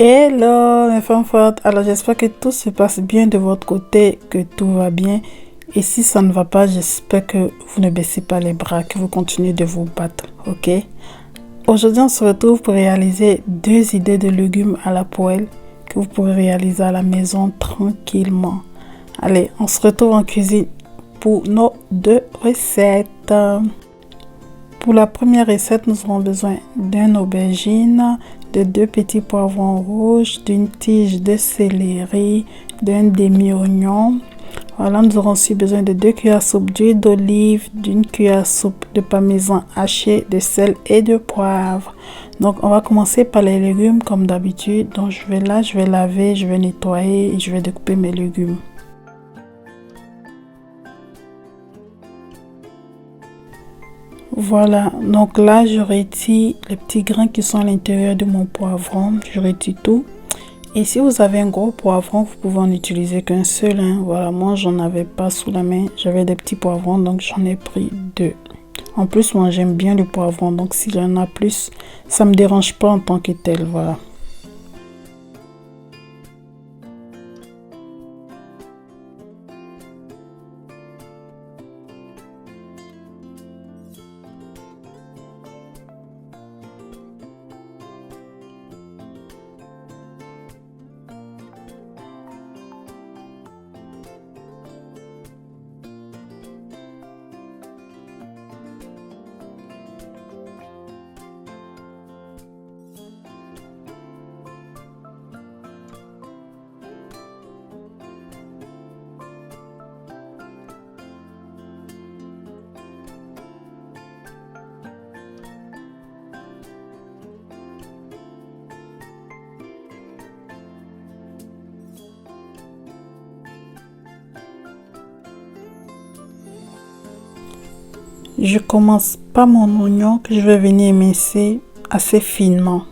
Hello mes femmes fortes, alors j'espère que tout se passe bien de votre côté, que tout va bien. Et si ça ne va pas, j'espère que vous ne baissez pas les bras, que vous continuez de vous battre, ok? Aujourd'hui on se retrouve pour réaliser 2 idées de légumes à la poêle que vous pouvez réaliser à la maison tranquillement. Allez, on se retrouve en cuisine pour nos 2 recettes. Pour la première recette, nous aurons besoin d'une aubergine, de 2 petits poivrons rouges, d'une tige de céleri, d'un demi-oignon. Voilà, nous aurons aussi besoin de 2 cuillères à soupe d'huile d'olive, d'une cuillère à soupe de parmesan haché, de sel et de poivre. Donc, on va commencer par les légumes comme d'habitude. Donc, je vais laver, je vais nettoyer et je vais découper mes légumes. Voilà, donc là je retire les petits grains qui sont à l'intérieur de mon poivron, je retire tout. Et si vous avez un gros poivron, vous pouvez en utiliser qu'un seul, hein. Voilà, moi j'en avais pas sous la main, j'avais des petits poivrons donc j'en ai pris 2. En plus moi j'aime bien le poivron, donc s'il y en a plus, ça me dérange pas en tant que tel, voilà. Je commence par mon oignon que je vais venir émincer assez finement.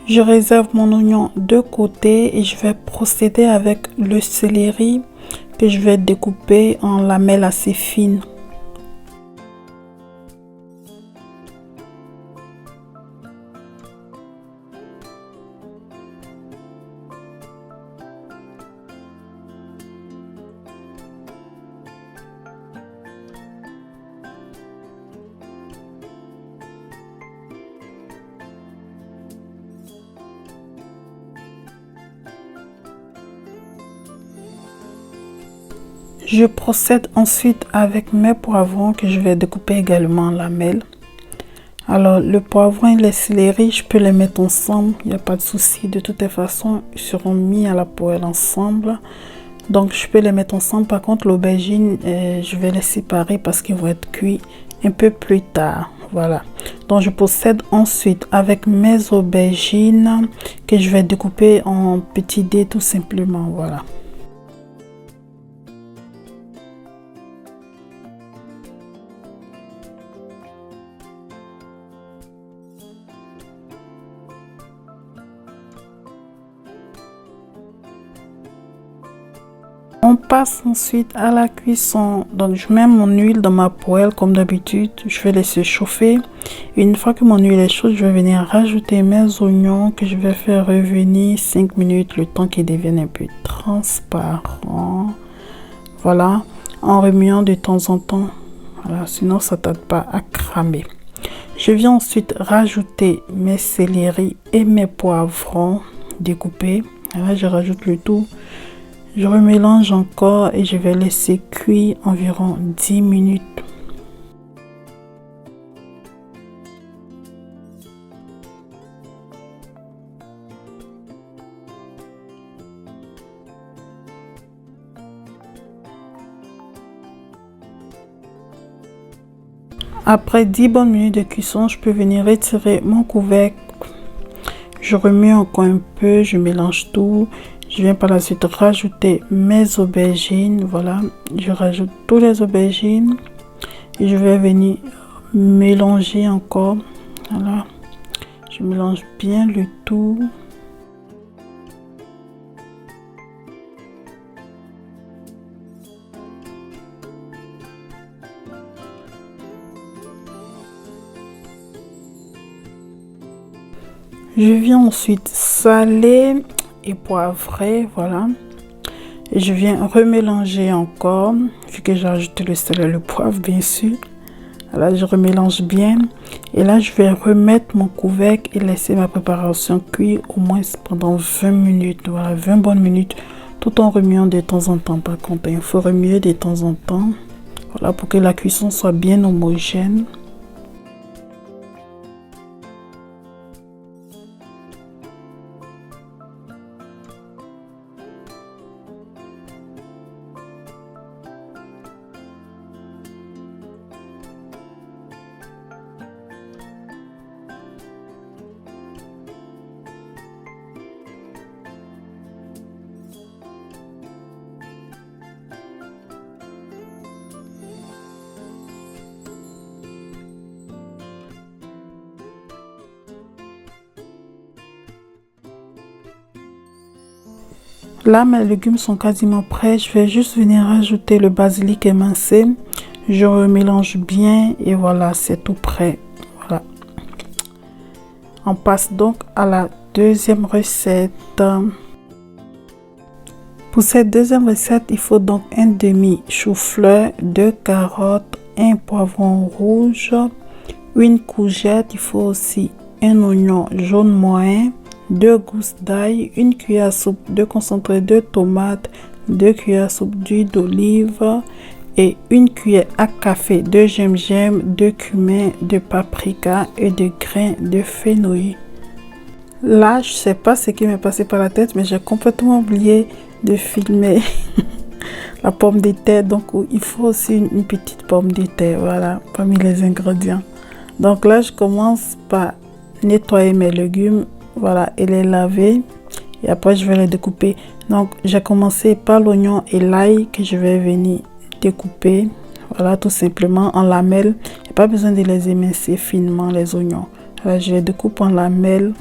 Je réserve mon oignon de côté et je vais procéder avec le céleri que je vais découper en lamelles assez fines. Je procède ensuite avec mes poivrons que je vais découper également en lamelles. Alors le poivron et le céleri, je peux les mettre ensemble, il n'y a pas de souci. De toutes les façons, ils seront mis à la poêle ensemble. Donc je peux les mettre ensemble. Par contre l'aubergine, je vais les séparer parce qu'ils vont être cuits un peu plus tard. Voilà. Donc je procède ensuite avec mes aubergines que je vais découper en petits dés tout simplement. Voilà. On passe ensuite à la cuisson. Donc je mets mon huile dans ma poêle comme d'habitude. Je vais laisser chauffer. Une fois que mon huile est chaude, je vais venir rajouter mes oignons que je vais faire revenir 5 minutes le temps qu'ils deviennent un peu transparents. Voilà, en remuant de temps en temps. Voilà, sinon ça ne tarde pas à cramer. Je viens ensuite rajouter mes céleri et mes poivrons découpés. Là, je rajoute le tout. Je remélange encore et je vais laisser cuire environ 10 minutes. Après 10 bonnes minutes de cuisson, je peux venir retirer mon couvercle. Je remue encore un peu, je mélange tout. Je viens par la suite rajouter mes aubergines. Voilà, je rajoute toutes les aubergines et je vais venir mélanger encore. Voilà, je mélange bien le tout. Je viens ensuite saler et poivrer, voilà. Et je viens remélanger encore, vu que j'ai ajouté le sel et le poivre, bien sûr. Là, je remélange bien. Et là, je vais remettre mon couvercle et laisser ma préparation cuire au moins pendant 20 minutes. Voilà, 20 bonnes minutes, tout en remuant de temps en temps. Par contre, il faut remuer de temps en temps. Voilà, pour que la cuisson soit bien homogène. Là, mes légumes sont quasiment prêts. Je vais juste venir rajouter le basilic émincé. Je remélange bien et voilà, c'est tout prêt. Voilà. On passe donc à la deuxième recette. Pour cette deuxième recette, il faut donc un demi chou-fleur, 2 carottes, un poivron rouge, une courgette. Il faut aussi un oignon jaune moyen, 2 gousses d'ail, une cuillère à soupe de concentré de tomate, 2 cuillères à soupe d'huile d'olive et une cuillère à café de gingembre, de cumin, de paprika et de grains de fenouil. Là, je sais pas ce qui m'est passé par la tête, mais j'ai complètement oublié de filmer la pomme de terre. Donc, il faut aussi une petite pomme de terre, voilà, parmi les ingrédients. Donc là, je commence par nettoyer mes légumes, voilà, et les laver. Et après, je vais les découper. Donc, j'ai commencé par l'oignon et l'ail que je vais venir découper. Voilà, tout simplement en lamelles. Il n'y a pas besoin de les émincer finement, les oignons. Voilà, je les découpe en lamelles.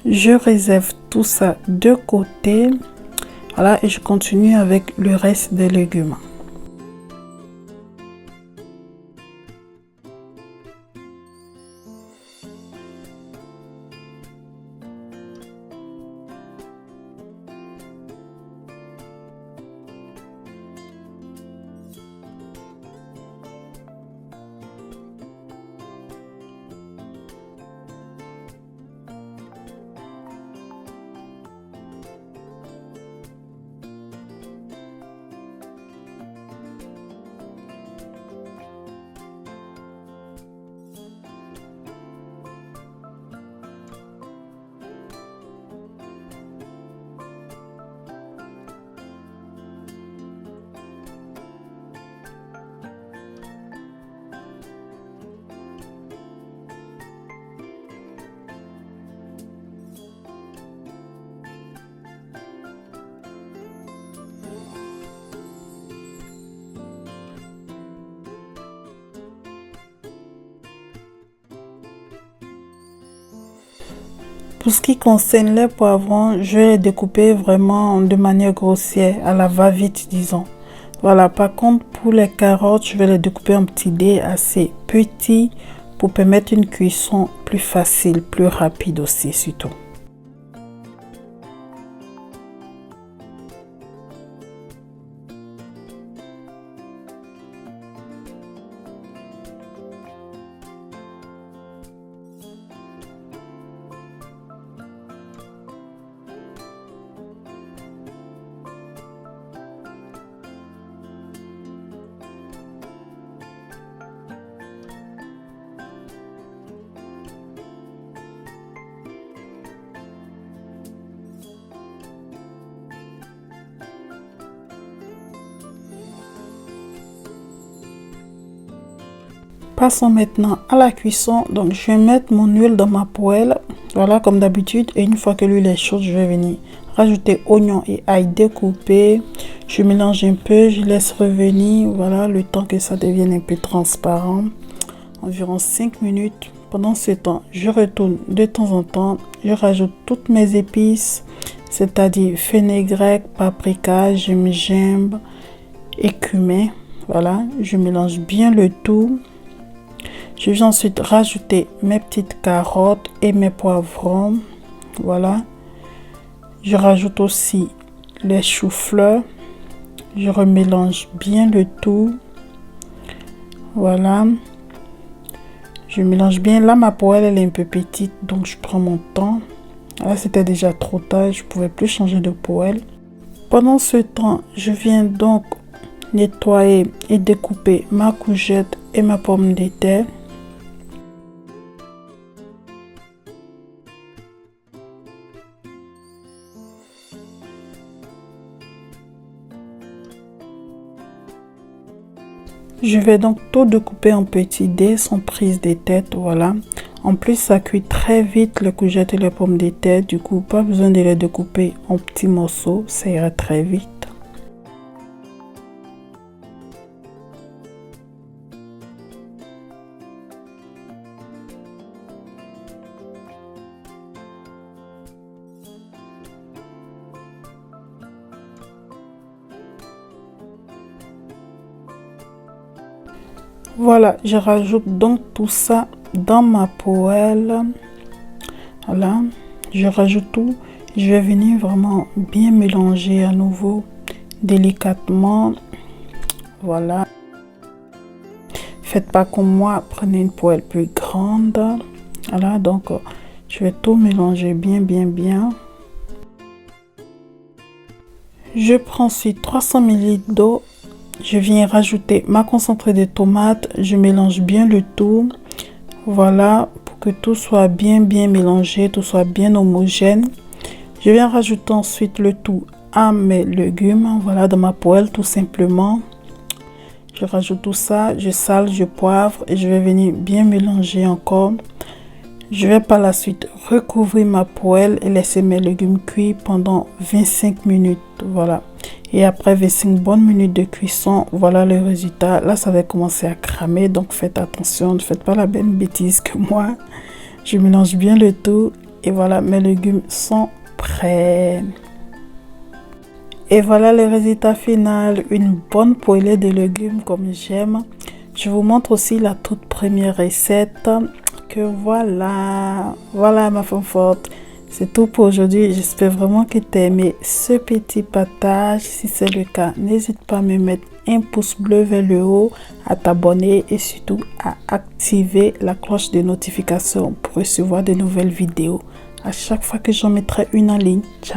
Je réserve tout ça de côté. Voilà, et je continue avec le reste des légumes. Pour ce qui concerne les poivrons, je vais les découper vraiment de manière grossière, à la va-vite, disons. Voilà, par contre, pour les carottes, je vais les découper en petits dés assez petits pour permettre une cuisson plus facile, plus rapide aussi, surtout. Passons maintenant à la cuisson. Donc je vais mettre mon huile dans ma poêle, voilà, comme d'habitude, et une fois que l'huile est chaude, je vais venir rajouter oignons et ail découpés. Je mélange un peu, je laisse revenir, voilà, le temps que ça devienne un peu transparent, environ 5 minutes. Pendant ce temps, je retourne de temps en temps, je rajoute toutes mes épices, c'est-à-dire fenugrec, paprika, gingembre et cumin. Voilà, je mélange bien le tout. Je vais ensuite rajouter mes petites carottes et mes poivrons. Voilà. Je rajoute aussi les choux-fleurs. Je remélange bien le tout. Voilà. Je mélange bien. Là, ma poêle, elle est un peu petite, donc je prends mon temps. Là, c'était déjà trop tard. Je ne pouvais plus changer de poêle. Pendant ce temps, je viens donc nettoyer et découper ma courgette et ma pomme de terre. Je vais donc tout découper en petits dés sans prise de tête, voilà. En plus, ça cuit très vite les courgettes et les pommes de terre, du coup, pas besoin de les découper en petits morceaux, ça ira très vite. Voilà, je rajoute donc tout ça dans ma poêle. Voilà, je rajoute tout. Je vais venir vraiment bien mélanger à nouveau délicatement. Voilà. Faites pas comme moi, prenez une poêle plus grande. Voilà, donc je vais tout mélanger bien. Je prends ensuite 300 ml d'eau. Je viens rajouter ma concentrée de tomates. Je mélange bien le tout. Voilà, pour que tout soit bien mélangé, tout soit bien homogène. Je viens rajouter ensuite le tout à mes légumes. Voilà, dans ma poêle, tout simplement. Je rajoute tout ça, je sale, je poivre et je vais venir bien mélanger encore. Je vais par la suite recouvrir ma poêle et laisser mes légumes cuire pendant 25 minutes. Voilà. Et après 25 bonnes minutes de cuisson, voilà le résultat. Là, ça va commencer à cramer. Donc, faites attention. Ne faites pas la même bêtise que moi. Je mélange bien le tout. Et voilà, mes légumes sont prêts. Et voilà le résultat final. Une bonne poêlée de légumes comme j'aime. Je vous montre aussi la toute première recette. Que voilà ma femme forte, c'est tout pour aujourd'hui. J'espère vraiment que tu as aimé ce petit partage. Si c'est le cas, n'hésite pas à me mettre un pouce bleu vers le haut, à t'abonner et surtout à activer la cloche de notification pour recevoir de nouvelles vidéos à chaque fois que j'en mettrai une en ligne. Ciao.